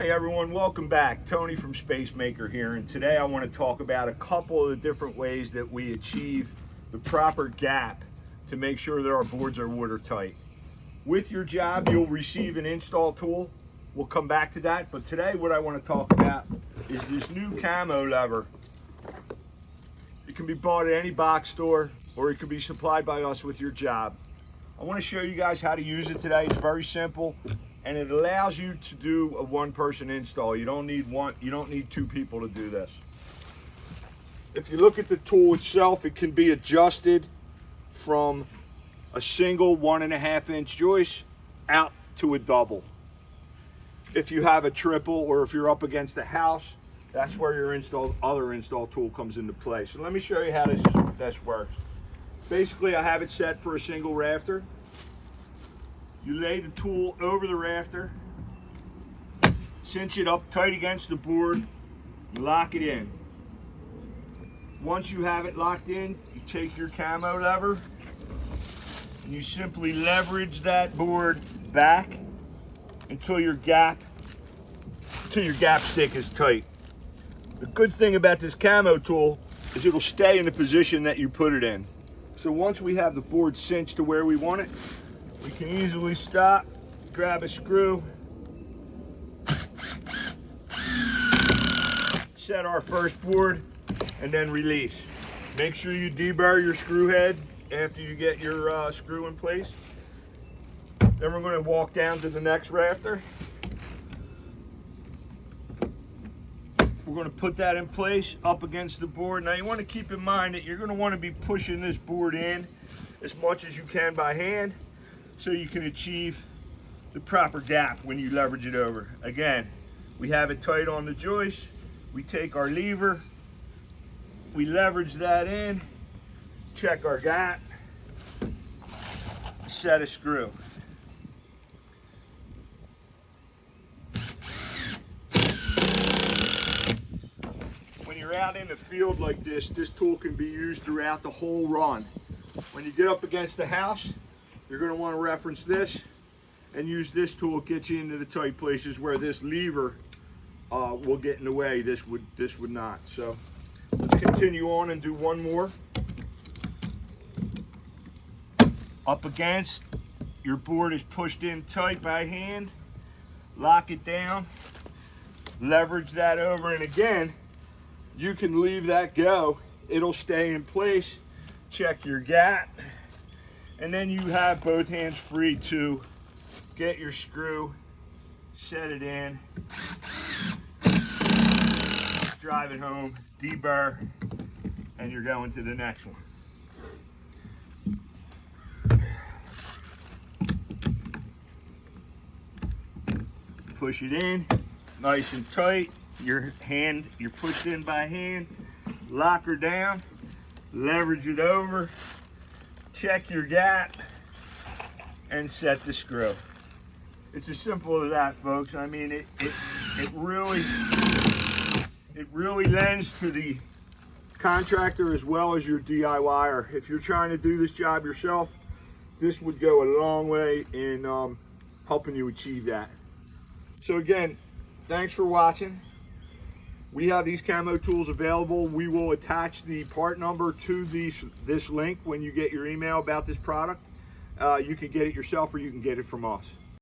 Hey everyone, welcome back. Tony from SpaceMaker here, and today I want to talk about a couple of the different ways that we achieve the proper gap to make sure that our boards are watertight. With your job, you'll receive an install tool. We'll come back to that, but today what I want to talk about is this new CAMO lever. It can be bought at any box store, or it can be supplied by us with your job. I want to show you guys how to use it today. It's very simple, and it allows you to do a one-person install. You don't need two people to do this. If you look at the tool itself, it can be adjusted from a single 1.5 inch joist out to a double. If you have a triple, or if you're up against a house, that's where your other install tool comes into play. So let me show you how this works. Basically, I have it set for a single rafter. You lay the tool over the rafter, cinch it up tight against the board, lock it in. Once you have it locked in, you take your CAMO lever and you simply leverage that board back until your gap stick is tight. The good thing about this CAMO tool is it'll stay in the position that you put it in. So once we have the board cinched to where we want it, we can easily stop, grab a screw, set our first board, and then release. Make sure you deburr your screw head after you get your screw in place. Then we're going to walk down to the next rafter. We're going to put that in place up against the board. Now you want to keep in mind that you're going to want to be pushing this board in as much as you can by hand so you can achieve the proper gap when you leverage it over. Again, we have it tight on the joist. We take our lever, we leverage that in, check our gap, set a screw. When you're out in the field like this tool can be used throughout the whole run. When you get up against the house, you're going to want to reference this and use this tool to get you into the tight places where this lever will get in the way. This would not. So let's continue on and do one more. Up against, your board is pushed in tight by hand. Lock it down, leverage that over, and again, you can leave that go. It'll stay in place. Check your gap, and then you have both hands free to get your screw, set it in, drive it home, deburr, and you're going to the next one. Push it in, nice and tight. You're pushed in by hand. Lock her down, leverage it over, check your gap, and set the screw. It's as simple as that, folks. I mean, it really lends to the contractor as well as your DIYer. If you're trying to do this job yourself, this would go a long way in helping you achieve that. So again, thanks for watching. We have these CAMO tools available. We will attach the part number to this link when you get your email about this product. You can get it yourself or you can get it from us.